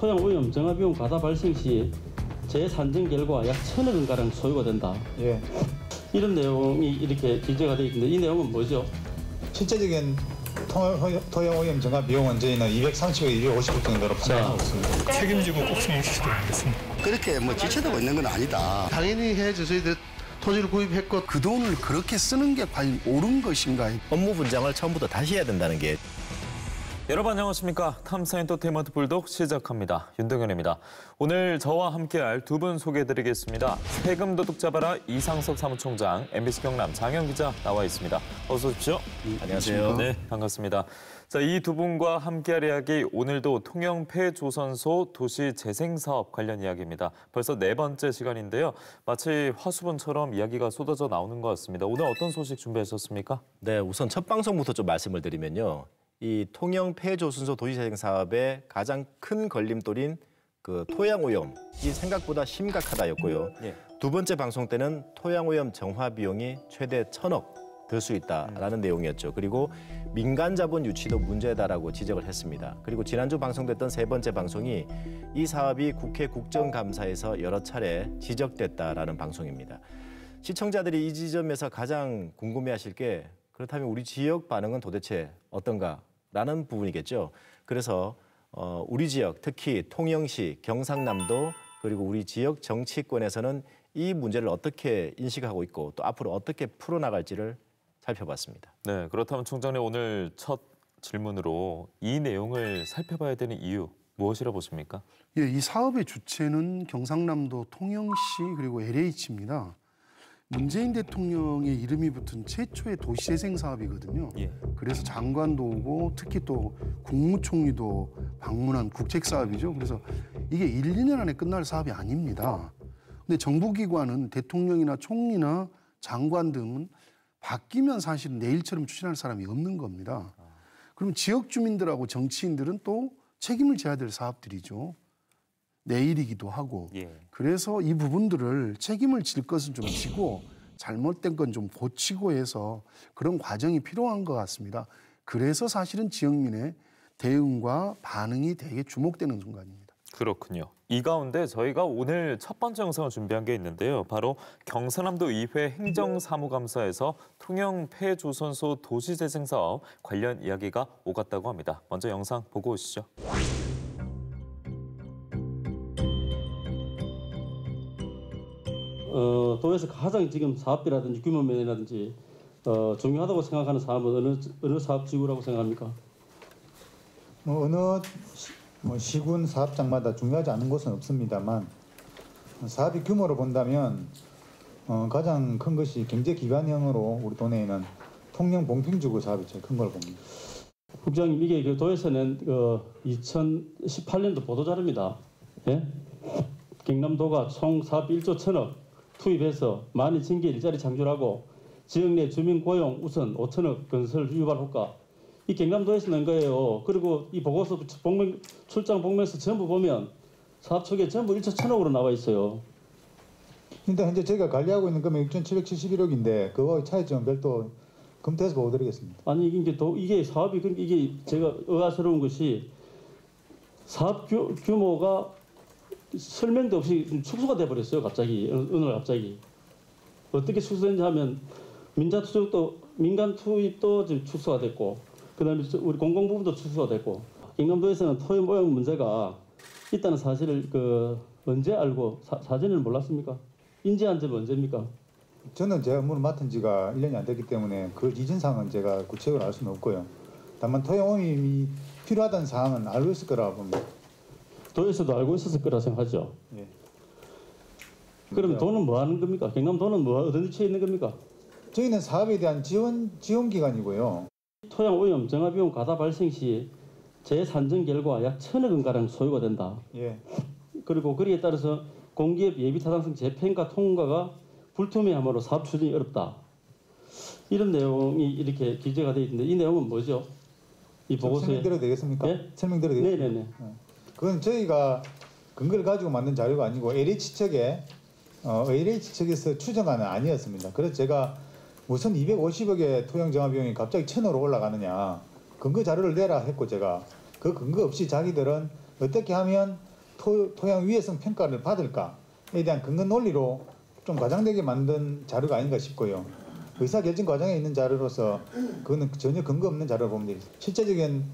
토양 오염 정화 비용 과다 발생 시 재산정 결과 약 1,000억 원가량 소요가 된다. 예. 이런 내용이 이렇게 기재가 되어 있는데 이 내용은 뭐죠? 실제적인 토양 오염 정화 비용은 저희는 230억, 250억 정도로 판단하고 있습니다. 책임지고 꼭 승인시키도록 하겠습니다. 그렇게 뭐 지체되고 있는 건 아니다. 당연히 해야죠. 저희들 토지를 구입했고 그 돈을 그렇게 쓰는 게 과연 옳은 것인가? 업무 분장을 처음부터 다시 해야 된다는 게. 여러분 안녕하십니까? 탐사엔터테인먼트 불독 시작합니다. 윤동현입니다. 오늘 저와 함께할 두 분 소개해드리겠습니다. 세금 도둑 잡아라 이상석 사무총장, MBC 경남 장현 기자 나와 있습니다. 어서 오십시오. 안녕하세요. 네, 반갑습니다. 자, 이 두 분과 함께할 이야기 오늘도 통영 폐조선소 도시재생사업 관련 이야기입니다. 벌써 네 번째 시간인데요. 마치 화수분처럼 이야기가 쏟아져 나오는 것 같습니다. 오늘 어떤 소식 준비하셨습니까? 네, 우선 첫 방송부터 좀 말씀을 드리면요. 이 통영 폐조선소 도시재생 사업의 가장 큰 걸림돌인 그 토양 오염, 이 생각보다 심각하다였고요. 예. 두 번째 방송 때는 토양 오염 정화 비용이 최대 1,000억 들 수 있다라는 내용이었죠. 그리고 민간 자본 유치도 문제다라고 지적을 했습니다. 그리고 지난주 방송됐던 세 번째 방송이 이 사업이 국회 국정감사에서 여러 차례 지적됐다라는 방송입니다. 시청자들이 이 지점에서 가장 궁금해하실 게 그렇다면 우리 지역 반응은 도대체 어떤가라는 부분이겠죠. 그래서 우리 지역, 특히 통영시, 경상남도 그리고 우리 지역 정치권에서는 이 문제를 어떻게 인식하고 있고 또 앞으로 어떻게 풀어나갈지를 살펴봤습니다. 네, 그렇다면 총장님 오늘 첫 질문으로 이 내용을 살펴봐야 되는 이유 무엇이라 보십니까? 예, 이 사업의 주체는 경상남도 통영시 그리고 LH입니다. 문재인 대통령의 이름이 붙은 최초의 도시재생 사업이거든요. 예. 그래서 장관도 오고 특히 또 국무총리도 방문한 국책 사업이죠. 그래서 이게 1, 2년 안에 끝날 사업이 아닙니다. 근데 정부기관은 대통령이나 총리나 장관 등은 바뀌면 사실 내일처럼 추진할 사람이 없는 겁니다. 그럼 지역 주민들하고 정치인들은 또 책임을 져야 될 사업들이죠. 내일이기도 하고. 예. 그래서 이 부분들을 책임을 질 것은 좀 지고 잘못된 건 좀 고치고 해서 그런 과정이 필요한 것 같습니다. 그래서 사실은 지역민의 대응과 반응이 되게 주목되는 순간입니다. 그렇군요. 이 가운데 저희가 오늘 첫 번째 영상을 준비한 게 있는데요. 바로 경상남도 의회 행정사무감사에서 통영 폐조선소 도시재생사업 관련 이야기가 오갔다고 합니다. 먼저 영상 보고 오시죠. 도에서 가장 지금 사업비라든지 규모 면이라든지 중요하다고 생각하는 사업은 어느 사업 지구라고 생각합니까? 어느 시군 사업장마다 중요하지 않은 곳은 없습니다만 사업의 규모로 본다면 가장 큰 것이 경제기반형으로 우리 도내에는 통영 봉평지구 사업이 제일 큰 걸 봅니다. 국장님, 이게 그 도에서는 2018년도 보도자료입니다. 예? 경남도가 총 사업비 1조 1,000억 투입해서 12,000개 일자리 창출하고 지역 내 주민 고용 우선 5,000억 건설 유발 효과. 이 경남도에서 낸 거예요. 그리고 이 보고서 출장 복면서 전부 보면 사업 초기에 전부 1조 1,000억으로 나와 있어요. 일단 현재 저희가 관리하고 있는 금액 6,771억인데 그거 차이점은 별도 검토해서 보여드리겠습니다. 아니 이게 사업이 이게 제가 의아스러운 것이 사업 규모가 설명도 없이 축소가 돼버렸어요. 갑자기 어느 날 갑자기 어떻게 축소된지 하면 민간 투입도 지금 축소가 됐고, 그다음에 우리 공공 부분도 축소가 됐고, 경남도에서는 토양 오염 문제가 있다는 사실을 언제 알고 사전에는 몰랐습니까? 인지한 점은 언제입니까? 저는 제 업무를 맡은 지가 1년이 안 됐기 때문에 그 이전 사항은 제가 구체적으로 알 수는 없고요. 다만 토양 오염이 필요하다는 사항은 알고 있을 거라고 봅니다. 도에서도 알고 있었을 거라 생각하죠. 예. 그럼 돈은 뭐 하는 겁니까? 경남도는 어떤 위치에 있는 겁니까? 저희는 사업에 대한 지원 기관이고요. 토양 오염 정화 비용 과다 발생 시 재산정 결과 약 1,000억 원가량 소요가 된다. 예. 그리고 거기에 따라서 공기업 예비 타당성 재평가 통과가 불투명함으로 사업 추진이 어렵다. 이런 내용이 이렇게 기재가 되어 있는데 이 내용은 뭐죠? 이 보고서에 설명드려도 되겠습니까? 네? 설명드려도 되겠습니까? 네네네. 그건 저희가 근거를 가지고 만든 자료가 아니고 LH 측에서 추정한 아니었습니다. 그래서 제가 우선 250억의 토양 정화 비용이 갑자기 1,000억으로 올라가느냐 근거 자료를 내라 했고, 제가 그 근거 없이 자기들은 어떻게 하면 토양 위해성 평가를 받을까에 대한 근거 논리로 좀 과장되게 만든 자료가 아닌가 싶고요. 의사결정 과정에 있는 자료로서 그거는 전혀 근거 없는 자료를 보면 되겠습니다. 실제적인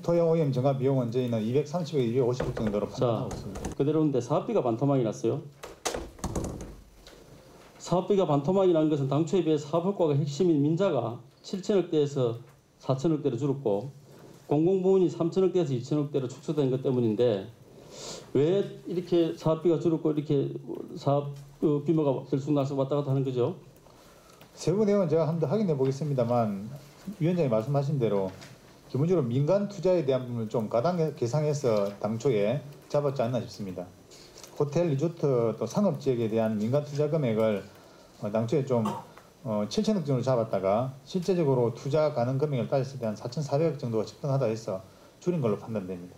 토양오염 정화 비용은 저희는 230억, 250억 정도로 판단하고 있습니다. 그대로인데 사업비가 반토막이 났어요. 사업비가 반토막이 난 것은 당초에 비해 사업 효과가 핵심인 민자가 7천억대에서 4천억대로 줄었고 공공부문이 3천억대에서 2천억대로 축소된 것 때문인데 왜 이렇게 사업비가 줄었고 이렇게 사업 규모가 들쑥날쑥 왔다 갔다 하는 거죠? 세부 내용은 제가 한번 더 확인해 보겠습니다만 위원장이 말씀하신 대로 기본적으로 민간 투자에 대한 부분을 좀 가당 계상해서 당초에 잡았지 않나 싶습니다. 호텔, 리조트 또 상업 지역에 대한 민간 투자 금액을 당초에 좀 7천억 정도로 잡았다가 실제적으로 투자 가능 금액을 따졌을 때 한 4,400억 정도가 적당하다 해서 줄인 걸로 판단됩니다.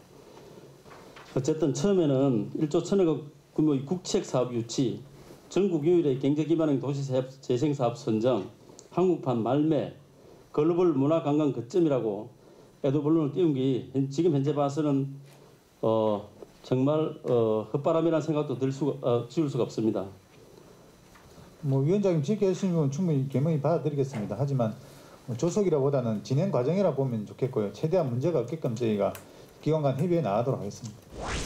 어쨌든 처음에는 1조 1천억 규모의 국책 사업 유치, 전국 유일의 경제기반형 도시재생사업 선정, 한국판 말매, 글로벌 문화관광 거점이라고 에드벌룬을 띄운 게 지금 현재 봐서는 정말 헛바람이라는 생각도 지울 수가 없습니다. 뭐 위원장님 지켜주신 건 충분히 개명히 받아들이겠습니다. 하지만 조속이라보다는 진행 과정이라 보면 좋겠고요. 최대한 문제가 없게끔 저희가 기관 간 협의에 나가도록 하겠습니다.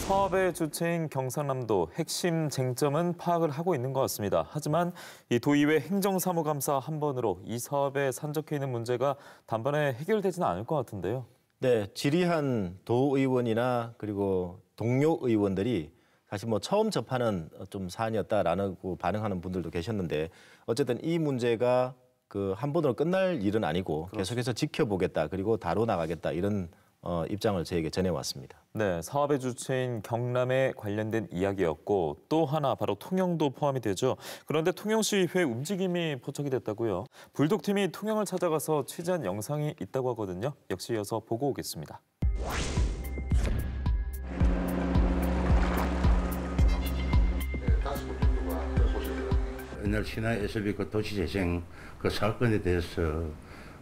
사업의 주체인 경상남도 핵심 쟁점은 파악을 하고 있는 것 같습니다. 하지만 이 도의회 행정사무감사 한 번으로 이 사업에 산적해 있는 문제가 단번에 해결되지는 않을 것 같은데요. 네, 질의한 도의원이나 그리고 동료 의원들이 사실 뭐 처음 접하는 좀 사안이었다라고 반응하는 분들도 계셨는데 어쨌든 이 문제가 그 한 번으로 끝날 일은 아니고 계속해서 지켜보겠다 그리고 다뤄나가겠다 이런 입장을 저에게 전해왔습니다. 네, 사업의 주체인 경남에 관련된 이야기였고 또 하나 바로 통영도 포함이 되죠. 그런데 통영시의회 움직임이 포착이 됐다고요. 불독팀이 통영을 찾아가서 취재한 영상이 있다고 하거든요. 역시 이어서 보고 오겠습니다. 옛날 신화 SB 그 도시재생 그 사건에 대해서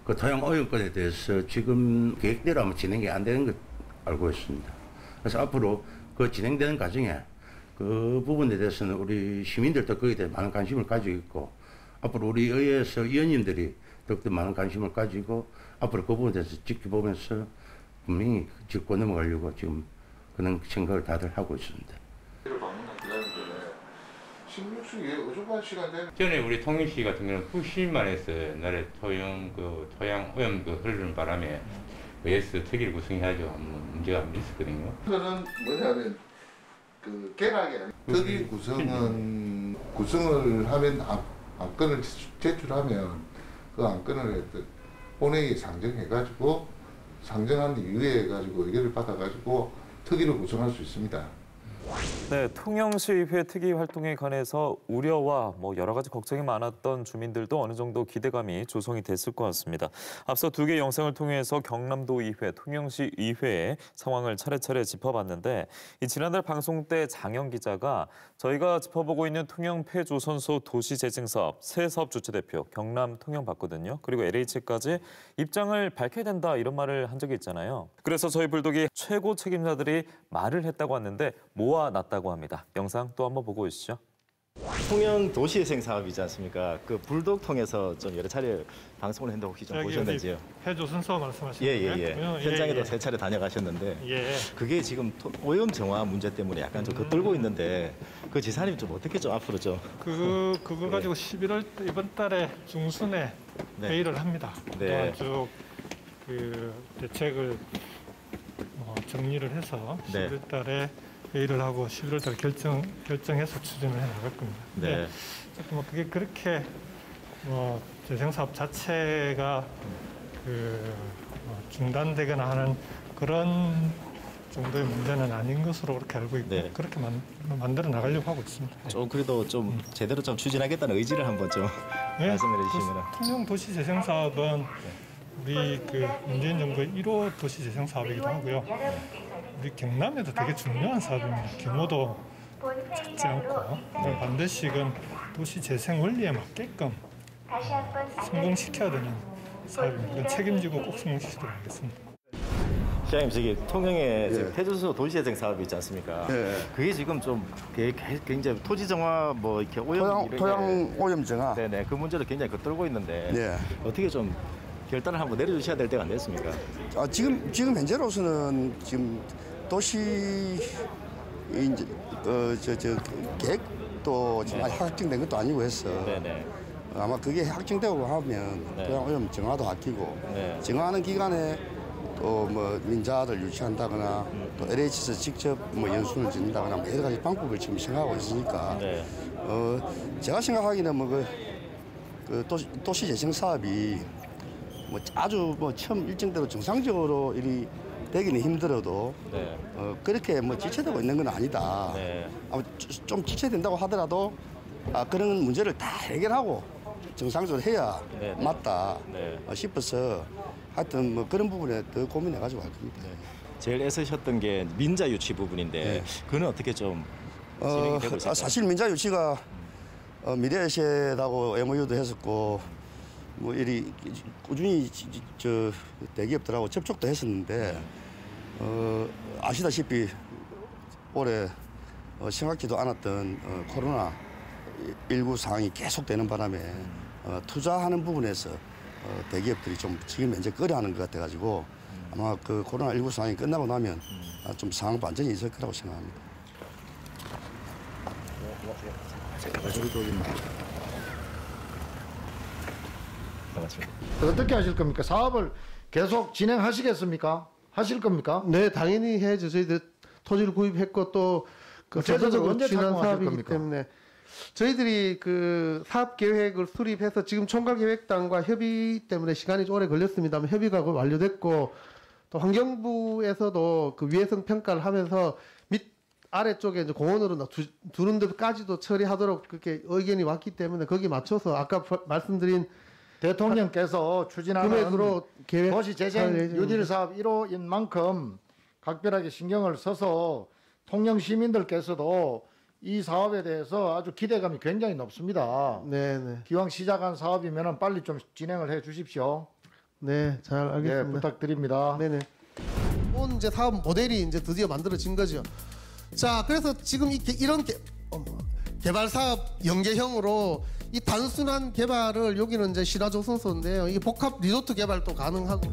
그 토양 오염권에 대해서 지금 계획대로 아마 진행이 안 되는 것 알고 있습니다. 그래서 앞으로 그 진행되는 과정에 그 부분에 대해서는 우리 시민들도 거기에 대해 많은 관심을 가지고 있고 앞으로 우리 의회에서 의원님들이 더욱더 많은 관심을 가지고 앞으로 그 부분에 대해서 지켜보면서 분명히 짚고 넘어가려고 지금 그런 생각을 다들 하고 있습니다. 16층에 어중간 시간 되는 전에 우리 통영시 같은 경우는 후실만 해서 옛날에 토양 오염 흐르는 바람에 의회에서 특위를 구성해야죠. 문제가 안 있었거든요. 그거는 뭐냐면 그 개락이 아니고 특위 구성은 구성을 하면 안건을 제출하면 그 안건을 본회의에 상정해가지고 상정한 이후에 해가지고 의결을 받아가지고 특위를 구성할 수 있습니다. 네, 통영시의회 특위 활동에 관해서 우려와 여러 가지 걱정이 많았던 주민들도 어느 정도 기대감이 조성이 됐을 것 같습니다. 앞서 두 개 영상을 통해서 경남도의회, 통영시의회의 상황을 차례차례 짚어봤는데 지난달 방송 때 장영 기자가 저희가 짚어보고 있는 통영 폐조선소 도시재생사업 새 사업 주체 대표 경남 통영 봤거든요. 그리고 LH까지 입장을 밝혀야 된다 이런 말을 한 적이 있잖아요. 그래서 저희 불독이 최고 책임자들이 말을 했다고 하는데 모아놨다고 합니다. 영상 또 한번 보고 오시죠. 통영 도시재생 사업이지 않습니까? 그 불독 통해서 좀 여러 차례 방송을 했는데 혹시 좀 보셨는지요? 폐조선소 말씀하시는 거예요? 예. 현장에도 세 차례 다녀가셨는데 그게 지금 오염 정화 문제 때문에 약간 좀 겉돌고 있는데 그 지사님 좀 어떻게 좀 앞으로 좀 그거 가지고 11월 이번 달에 중순에 회의를 합니다. 네. 쭉 그 대책을 정리를 해서 11월 달에 회의를 하고 11월 달에 결정해서 추진을 해 나갈 겁니다. 네. 그게 그렇게 재생사업 자체가 중단되거나 하는 그런 정도의 문제는 아닌 것으로 그렇게 알고 있고 그렇게 만들어 나가려고 하고 있습니다. 좀 그래도 좀 제대로 좀 추진하겠다는 의지를 한번 좀 말씀을 해주시면. 통영 도시재생사업은 우리 문재인 정부의 1호 도시재생사업이기도 하고요. 우리 경남에도 되게 중요한 사업입니다. 규모도 작지 않고 반드시 이건 도시재생 원리에 맞게끔 성공시켜야 되는 사업입니다. 이건 책임지고 꼭 성공시키도록 하겠습니다. 시장님 저기 통영에 지금 폐조선소 도시재생 사업이 있지 않습니까? 그게 지금 좀 굉장히 토지 정화 뭐 이렇게 오염 토양 오염 정화. 네네 그 문제도 굉장히 겉돌고 있는데 어떻게 좀 결단을 한번 내려주셔야 될 때가 안 됐습니까? 지금 현재로서는 지금 도시 이제 저 계획도 지금 아직 확정된 것도 아니고 해서 아마 그게 확정되고 하면 토양 오염 정화도 아끼고 정화하는 기간에 또 뭐 민자들 유치한다거나 또 LH에서 직접 뭐 연수를 짓는다거나 뭐 여러 가지 방법을 지금 생각하고 있으니까 제가 생각하기는 뭐 그 도시 재생 사업이 뭐 아주 뭐 처음 일정대로 정상적으로 일이 되기는 힘들어도 그렇게 뭐 지체되고 있는 건 아니다. 아마 좀 지체된다고 하더라도 그런 문제를 다 해결하고 정상적으로 해야 맞다 싶어서 하여튼 뭐 그런 부분에 더 고민해가지고 할 겁니다. 제일 애쓰셨던 게 민자 유치 부분인데 그는 어떻게 좀 진행이 되고 있을까요? 사실 민자 유치가 미래에셋하고 MOU도 했었고 뭐 이리 꾸준히 저 대기업들하고 접촉도 했었는데 아시다시피 올해 생각지도 않았던 코로나 19 상황이 계속되는 바람에 투자하는 부분에서 대기업들이 좀 지금 현재 꺼려하는 것 같아가지고 아마 그 코로나 19 상황이 끝나고 나면 좀 상황 반전이 있을 거라고 생각합니다. 어떻게 하실 겁니까? 사업을 계속 진행하시겠습니까? 하실 겁니까? 네, 당연히 해야죠. 저희들 토지를 구입했고 또그 제도적으로 언제 진한 착공하실 사업이기 겁니까? 때문에 저희들이 그 사업 계획을 수립해서 지금 총괄계획단과 협의 때문에 시간이 좀 오래 걸렸습니다만 협의가 완료됐고 또 환경부에서도 그 위해성 평가를 하면서 밑 아래쪽에 이제 공원으로 두는 데까지도 처리하도록 그렇게 의견이 왔기 때문에 거기에 맞춰서 아까 말씀드린 대통령께서 추진하는 금액으로 계획 도시재생 뉴딜 사업 1호인 만큼 각별하게 신경을 써서 통영 시민들께서도 이 사업에 대해서 아주 기대감이 굉장히 높습니다. 네네. 기왕 시작한 사업이면 빨리 좀 진행을 해 주십시오. 네, 잘 알겠습니다. 네, 부탁드립니다. 네네. 온 이제 사업 모델이 이제 드디어 만들어진 거죠. 자, 그래서 지금 이런 개발 사업 연계형으로 이 단순한 개발을 여기는 이제 신화조선소인데요. 이 복합 리조트 개발도 가능하고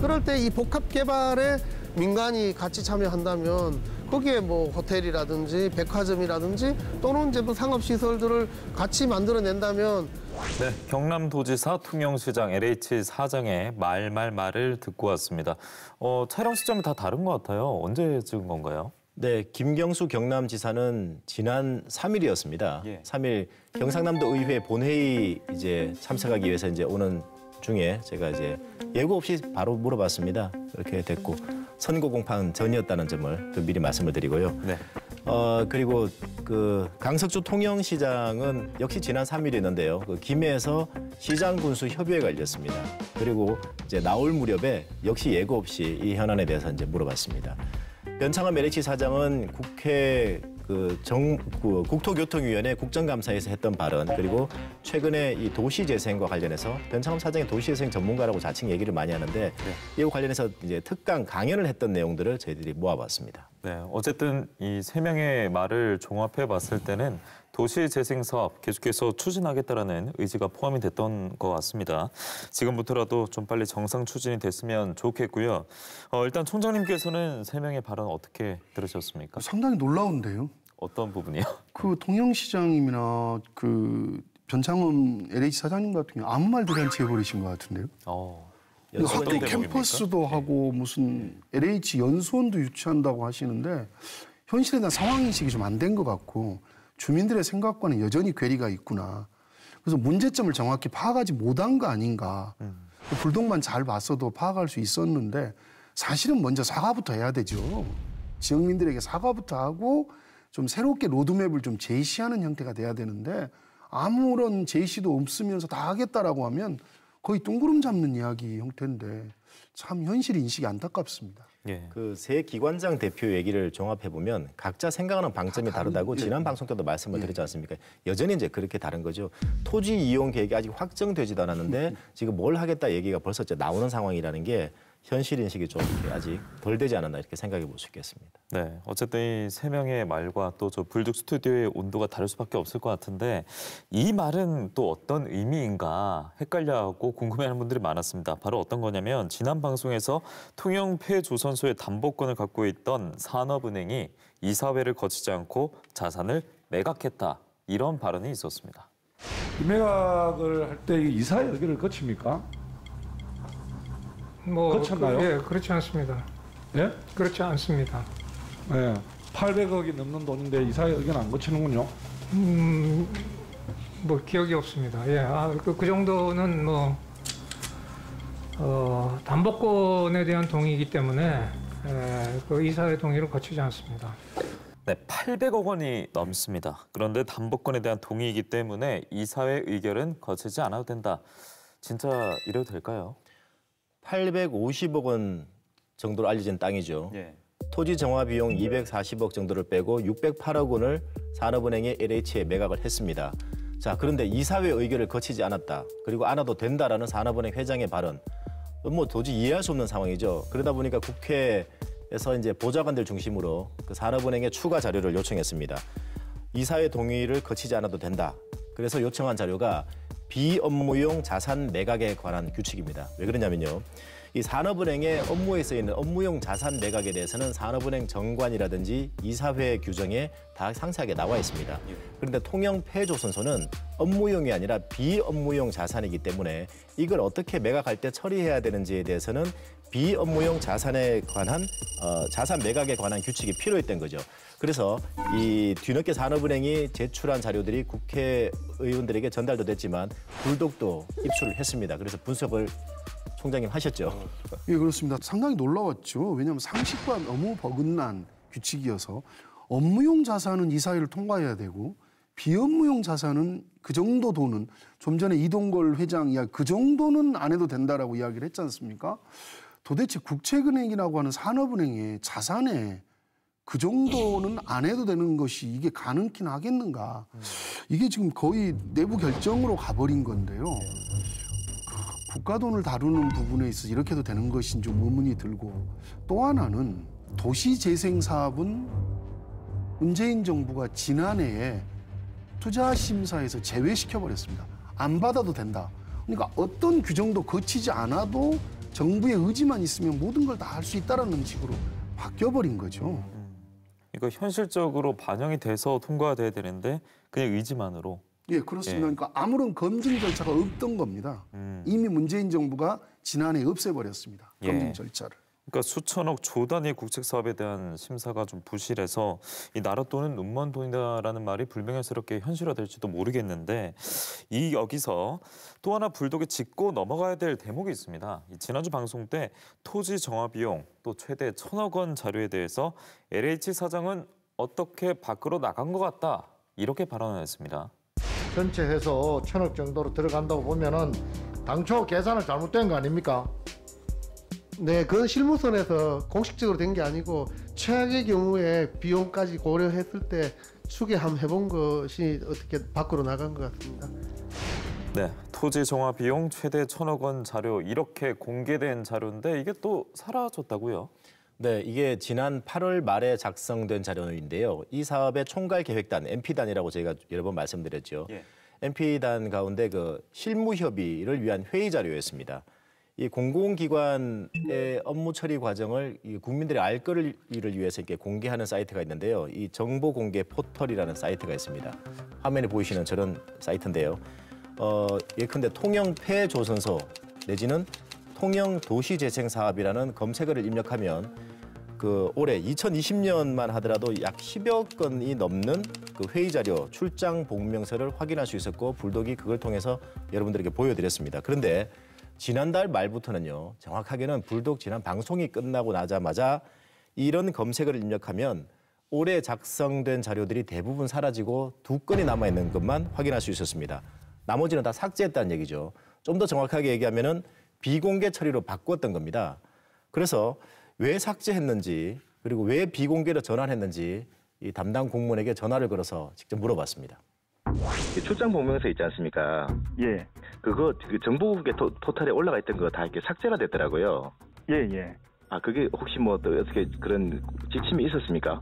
그럴 때 이 복합 개발에 민간이 같이 참여한다면 거기에 뭐 호텔이라든지 백화점이라든지 또는 이제 뭐 상업시설들을 같이 만들어낸다면 네, 경남도지사 통영시장 LH 사장의 말을 듣고 왔습니다. 촬영 시점이 다 다른 것 같아요. 언제 찍은 건가요? 네, 김경수 경남지사는 지난 3일이었습니다. 3일 경상남도 의회 본회의 이제 참석하기 위해서 이제 오는 중에 제가 이제 예고 없이 바로 물어봤습니다. 그렇게 됐고 선거 공판 전이었다는 점을 또 미리 말씀을 드리고요. 네. 그리고 그 강석주 통영시장은 역시 지난 3일이었는데요. 그 김해에서 시장 군수 협의회가 열렸습니다. 그리고 이제 나올 무렵에 역시 예고 없이 이 현안에 대해서 이제 물어봤습니다. 변창흠 LH 사장은 국회 국토교통위원회 국정감사에서 했던 발언 그리고 최근에 이 도시재생과 관련해서 변창흠 사장이 도시재생 전문가라고 자칭 얘기를 많이 하는데 이와 관련해서 이제 특강 강연을 했던 내용들을 저희들이 모아봤습니다. 네, 어쨌든 이 세 명의 말을 종합해 봤을 때는 도시재생 사업 계속해서 추진하겠다라는 의지가 포함이 됐던 것 같습니다. 지금부터라도 좀 빨리 정상 추진이 됐으면 좋겠고요. 일단 총장님께서는 세 명의 발언 어떻게 들으셨습니까? 상당히 놀라운데요. 어떤 부분이요? 그 통영시장님이나 그 변창흠 LH 사장님 같은 경우 아무 말도 않지 해버리신 것 같은데요. 학교 캠퍼스도 하고 무슨 LH 연수원도 유치한다고 하시는데 현실에 대한 상황인식이 좀 안 된 것 같고 주민들의 생각과는 여전히 괴리가 있구나. 그래서 문제점을 정확히 파악하지 못한 거 아닌가. 불똥만 잘 봤어도 파악할 수 있었는데 사실은 먼저 사과부터 해야 되죠. 지역민들에게 사과부터 하고 좀 새롭게 로드맵을 좀 제시하는 형태가 돼야 되는데 아무런 제시도 없으면서 다 하겠다라고 하면 거의 뜬구름 잡는 이야기 형태인데 참 현실 인식이 안타깝습니다. 그 세 기관장 대표 얘기를 종합해 보면 각자 생각하는 방점이 다르다고 지난 방송 때도 말씀을 드렸지 않습니까? 여전히 이제 그렇게 다른 거죠. 토지 이용 계획이 아직 확정되지도 않았는데 지금 뭘 하겠다 얘기가 벌써 이제 나오는 상황이라는 게 현실 인식이 좀 아직 덜 되지 않았나 이렇게 생각해 볼 수 있겠습니다. 네, 어쨌든 이 세 명의 말과 또 저 불독 스튜디오의 온도가 다를 수밖에 없을 것 같은데 이 말은 또 어떤 의미인가 헷갈려하고 궁금해하는 분들이 많았습니다. 바로 어떤 거냐면 지난 방송에서 통영폐조선소의 담보권을 갖고 있던 산업은행이 이사회를 거치지 않고 자산을 매각했다 이런 발언이 있었습니다. 이 매각을 할 때 이사회 의결을 거칩니까? 거쳤나요? 예, 그렇지 않습니다. 예? 그렇지 않습니다. 예. 800억이 넘는 돈인데 이사회 의견 안 거치는군요. 뭐 기억이 없습니다. 예, 그 정도는 뭐 담보권에 대한 동의이기 때문에 그 이사회 동의를 거치지 않습니다. 네, 800억 원이 넘습니다. 그런데 담보권에 대한 동의이기 때문에 이사회 의결은 거치지 않아도 된다. 진짜 이래도 될까요? 850억 원 정도로 알려진 땅이죠. 예. 토지 정화 비용 240억 정도를 빼고 608억 원을 산업은행에 LH에 매각을 했습니다. 자, 그런데 이사회 의결을 거치지 않았다. 그리고 안 와도 된다라는 산업은행 회장의 발언. 뭐 도저히 이해할 수 없는 상황이죠. 그러다 보니까 국회에서 이제 보좌관들 중심으로 그 산업은행에 추가 자료를 요청했습니다. 이사회 동의를 거치지 않아도 된다. 그래서 요청한 자료가 비업무용 자산 매각에 관한 규칙입니다. 왜 그러냐면요. 이 산업은행의 업무에 쓰이는 업무용 자산 매각에 대해서는 산업은행 정관이라든지 이사회 규정에 다 상세하게 나와 있습니다. 그런데 통영폐조선소는 업무용이 아니라 비업무용 자산이기 때문에 이걸 어떻게 매각할 때 처리해야 되는지에 대해서는 비업무용 자산에 관한 자산 매각에 관한 규칙이 필요했던 거죠. 그래서 이 뒤늦게 산업은행이 제출한 자료들이 국회의원들에게 전달도 됐지만 불독도 입수를 했습니다. 그래서 분석을 총장님 하셨죠? 예, 그렇습니다. 상당히 놀라웠죠. 왜냐하면 상식과 너무 버긋난 규칙이어서 업무용 자산은 이사회를 통과해야 되고 비업무용 자산은 그 정도 돈은 좀 전에 이동걸 회장 이야기 그 정도는 안 해도 된다라고 이야기를 했지 않습니까? 도대체 국책은행이라고 하는 산업은행의 자산에 그 정도는 안 해도 되는 것이 이게 가능긴 하겠는가? 이게 지금 거의 내부 결정으로 가버린 건데요. 국가 돈을 다루는 부분에 있어서 이렇게 해도 되는 것인 좀 의문이 들고 또 하나는 도시재생 사업은 문재인 정부가 지난해에 투자심사에서 제외시켜버렸습니다. 안 받아도 된다. 그러니까 어떤 규정도 거치지 않아도 정부의 의지만 있으면 모든 걸 다 할 수 있다는 식으로 바뀌어버린 거죠. 그러니까 현실적으로 반영이 돼서 통과가 돼야 되는데 그냥 의지만으로. 예, 그렇습니다. 그러니까 아무런 검증 절차가 없던 겁니다. 이미 문재인 정부가 지난해 없애버렸습니다. 검증 절차를. 그러니까 수천억 조 단위 국책 사업에 대한 심사가 좀 부실해서 이 나라 돈은 눈먼 돈이다라는 말이 불명예스럽게 현실화될지도 모르겠는데 여기서 또 하나 불독에 짚고 넘어가야 될 대목이 있습니다. 지난주 방송 때 토지 정화 비용 또 최대 1,000억 원 자료에 대해서 LH 사장은 어떻게 밖으로 나간 것 같다 이렇게 발언을 했습니다. 전체 해서 1,000억 정도로 들어간다고 보면은 당초 계산을 잘못된 거 아닙니까? 네, 그건 실무선에서 공식적으로 된 게 아니고 최악의 경우에 비용까지 고려했을 때 추계 한번 해본 것이 어떻게 밖으로 나간 것 같습니다. 네, 토지 정화 비용 최대 1,000억 원 자료 이렇게 공개된 자료인데 이게 또 사라졌다고요? 네, 이게 지난 8월 말에 작성된 자료인데요. 이 사업의 총괄 계획단, MP단이라고 저희가 여러 번 말씀드렸죠. MP단 가운데 그 실무 협의를 위한 회의 자료였습니다. 이 공공기관의 업무 처리 과정을 이 국민들이 알 거를 위해서 이렇게 공개하는 사이트가 있는데요. 이 정보 공개 포털이라는 사이트가 있습니다. 화면에 보이시는 저런 사이트인데요. 예컨대 통영폐조선소 내지는 통영도시재생사업이라는 검색어를 입력하면 그 올해 2020년만 하더라도 약 10여 건이 넘는 그 회의 자료, 출장 복명서를 확인할 수 있었고 불독이 그걸 통해서 여러분들에게 보여드렸습니다. 그런데 지난달 말부터는요, 정확하게는 불독 지난 방송이 끝나고 나자마자 이런 검색어를 입력하면 올해 작성된 자료들이 대부분 사라지고 2건이 남아있는 것만 확인할 수 있었습니다. 나머지는 다 삭제했다는 얘기죠. 좀 더 정확하게 얘기하면은 비공개 처리로 바꿨던 겁니다. 그래서 왜 삭제했는지 그리고 왜 비공개로 전환했는지 이 담당 공무원에게 전화를 걸어서 직접 물어봤습니다. 출장 복명서 있지 않습니까? 예. 그거 정보국에 토탈에 올라가 있던 거 다 이렇게 삭제가 됐더라고요. 예. 아, 그게 혹시 뭐 또 어떻게 그런 지침이 있었습니까?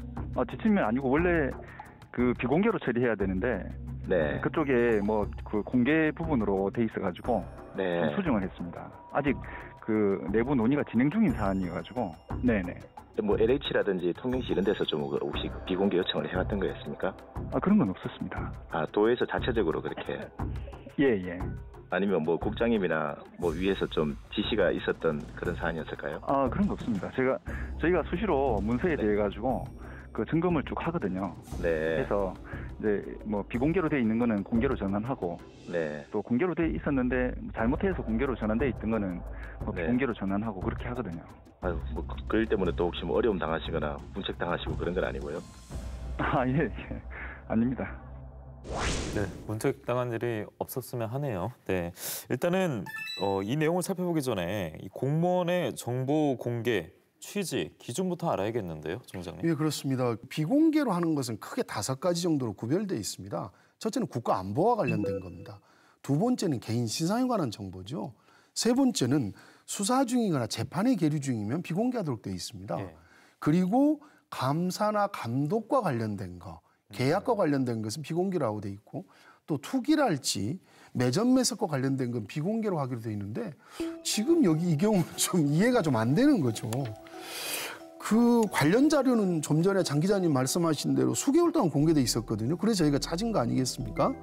지침이 아니고 원래 그 비공개로 처리해야 되는데 네. 그쪽에 뭐 그 공개 부분으로 돼 있어가지고 네. 수정을 했습니다. 아직 그 내부 논의가 진행 중인 사안이어가지고 네네. 뭐 LH라든지 통영시 이런 데서 좀 혹시 비공개 요청을 해왔던 거였습니까? 그런 건 없었습니다. 도에서 자체적으로 그렇게? 예. 아니면 뭐 국장님이나 뭐 위에서 좀 지시가 있었던 그런 사안이었을까요? 그런 거 없습니다. 저희가 수시로 문서에 대해 가지고 그 점검을 쭉 하거든요. 네. 그래서 이제 뭐 비공개로 돼 있는 거는 공개로 전환하고, 네. 또 공개로 돼 있었는데 잘못해서 공개로 전환돼 있던 거는 뭐 네. 비공개로 전환하고 그렇게 하거든요. 아유, 뭐 그 일 때문에 또 혹시 뭐 어려움 당하시거나 문책 당하시고 그런 건 아니고요? 예. 아닙니다. 네, 문책당한 일이 없었으면 하네요. 네, 일단은 이 내용을 살펴보기 전에 이 공무원의 정보 공개 취지, 기준부터 알아야겠는데요, 총장님. 예, 그렇습니다. 비공개로 하는 것은 크게 5가지 정도로 구별되어 있습니다. 첫째는 국가 안보와 관련된 겁니다. 두 번째는 개인 신상에 관한 정보죠. 세 번째는 수사 중이거나 재판에 계류 중이면 비공개하도록 되어 있습니다. 예. 그리고 감사나 감독과 관련된 거, 계약과 관련된 것은 비공개라고 돼 있고, 또 투기랄지 매점 매석과 관련된 건 비공개로 하기로 돼 있는데, 지금 여기 이 경우는 좀 이해가 좀 안 되는 거죠. 그 관련 자료는 좀 전에 장 기자님 말씀하신 대로 수개월 동안 공개돼 있었거든요. 그래서 저희가 찾은 거 아니겠습니까?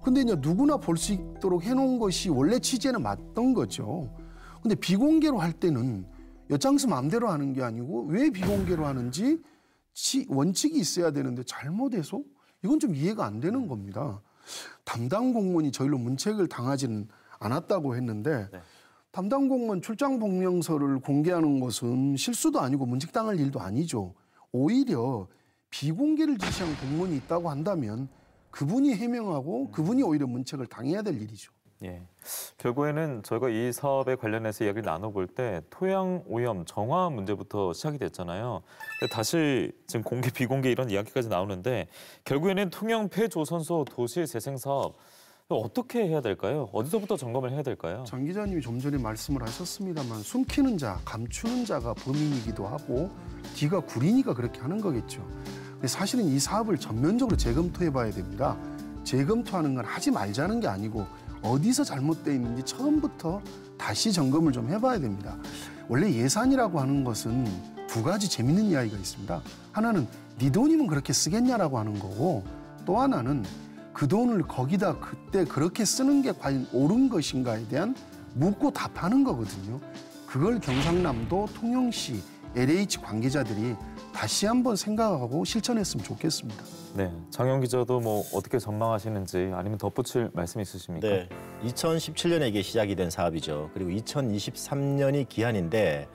근데 이제 누구나 볼 수 있도록 해놓은 것이 원래 취지에는 맞던 거죠. 근데 비공개로 할 때는 엿장수 마음대로 하는 게 아니고 왜 비공개로 하는지 원칙이 있어야 되는데 잘못해서 이건 좀 이해가 안 되는 겁니다. 담당 공무원이 저희로 문책을 당하지는 않았다고 했는데 담당 공무원 출장 복명서를 공개하는 것은 실수도 아니고 문책당할 일도 아니죠. 오히려 비공개를 지시한 공무원이 있다고 한다면 그분이 해명하고 그분이 오히려 문책을 당해야 될 일이죠. 예, 결국에는 저희가 이 사업에 관련해서 이야기를 나눠볼 때 토양 오염 정화 문제부터 시작이 됐잖아요. 근데 다시 지금 공개 비공개 이런 이야기까지 나오는데 결국에는 통영 폐조선소 도시재생 사업 어떻게 해야 될까요? 어디서부터 점검을 해야 될까요? 장 기자님이 좀 전에 말씀을 하셨습니다만 숨기는 자, 감추는 자가 범인이기도 하고 뒤가 구리니까 그렇게 하는 거겠죠. 근데 사실은 이 사업을 전면적으로 재검토해 봐야 됩니다. 재검토하는 건 하지 말자는 게 아니고 어디서 잘못되어 있는지 처음부터 다시 점검을 좀 해봐야 됩니다. 원래 예산이라고 하는 것은 두 가지 재밌는 이야기가 있습니다. 하나는 네 돈이면 그렇게 쓰겠냐라고 하는 거고, 또 하나는 그 돈을 거기다 그때 그렇게 쓰는 게 과연 옳은 것인가에 대한 묻고 답하는 거거든요. 그걸 경상남도 통영시 LH 관계자들이 다시 한번 생각하고 실천했으면 좋겠습니다. 네, 장영 기자도 뭐 어떻게 전망하시는지 아니면 덧붙일 말씀 있으십니까? 네, 2017년에 이게 시작이 된 사업이죠. 그리고 2023년이 기한인데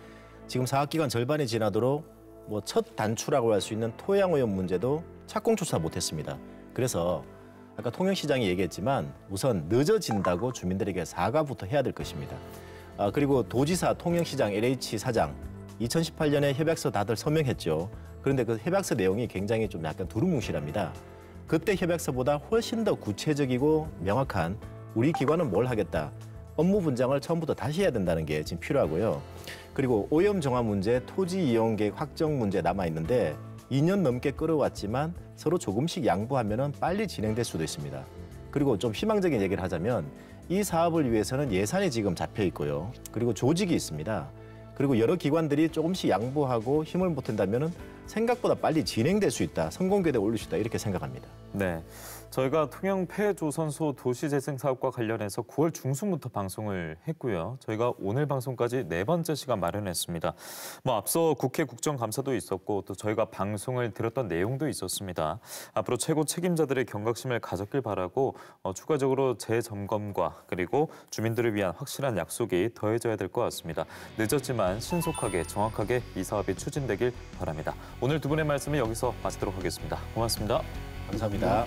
지금 사업 기간 절반이 지나도록 뭐 첫 단추라고 할 수 있는 토양 오염 문제도 착공조차 못했습니다. 그래서 아까 통영시장이 얘기했지만 우선 늦어진다고 주민들에게 사과부터 해야 될 것입니다. 그리고 도지사, 통영시장, LH 사장 2018년에 협약서 다들 서명했죠. 그런데 그 협약서 내용이 굉장히 좀 약간 두루뭉실합니다. 그때 협약서보다 훨씬 더 구체적이고 명확한 우리 기관은 뭘 하겠다. 업무 분장을 처음부터 다시 해야 된다는 게 지금 필요하고요. 그리고 오염 정화 문제, 토지 이용 계획 확정 문제 남아있는데 2년 넘게 끌어왔지만 서로 조금씩 양보하면 빨리 진행될 수도 있습니다. 그리고 좀 희망적인 얘기를 하자면 이 사업을 위해서는 예산이 지금 잡혀 있고요. 그리고 조직이 있습니다. 그리고 여러 기관들이 조금씩 양보하고 힘을 보탠다면 생각보다 빨리 진행될 수 있다. 성공궤도에 올릴 수 있다. 이렇게 생각합니다. 네, 저희가 통영 폐조선소 도시재생 사업과 관련해서 9월 중순부터 방송을 했고요. 저희가 오늘 방송까지 4번째 시간 마련했습니다. 뭐 앞서 국회 국정감사도 있었고 또 저희가 방송을 들었던 내용도 있었습니다. 앞으로 최고 책임자들의 경각심을 가졌길 바라고 추가적으로 재점검과 그리고 주민들을 위한 확실한 약속이 더해져야 될 것 같습니다. 늦었지만 신속하게 정확하게 이 사업이 추진되길 바랍니다. 오늘 두 분의 말씀을 여기서 마치도록 하겠습니다. 고맙습니다. 감사합니다.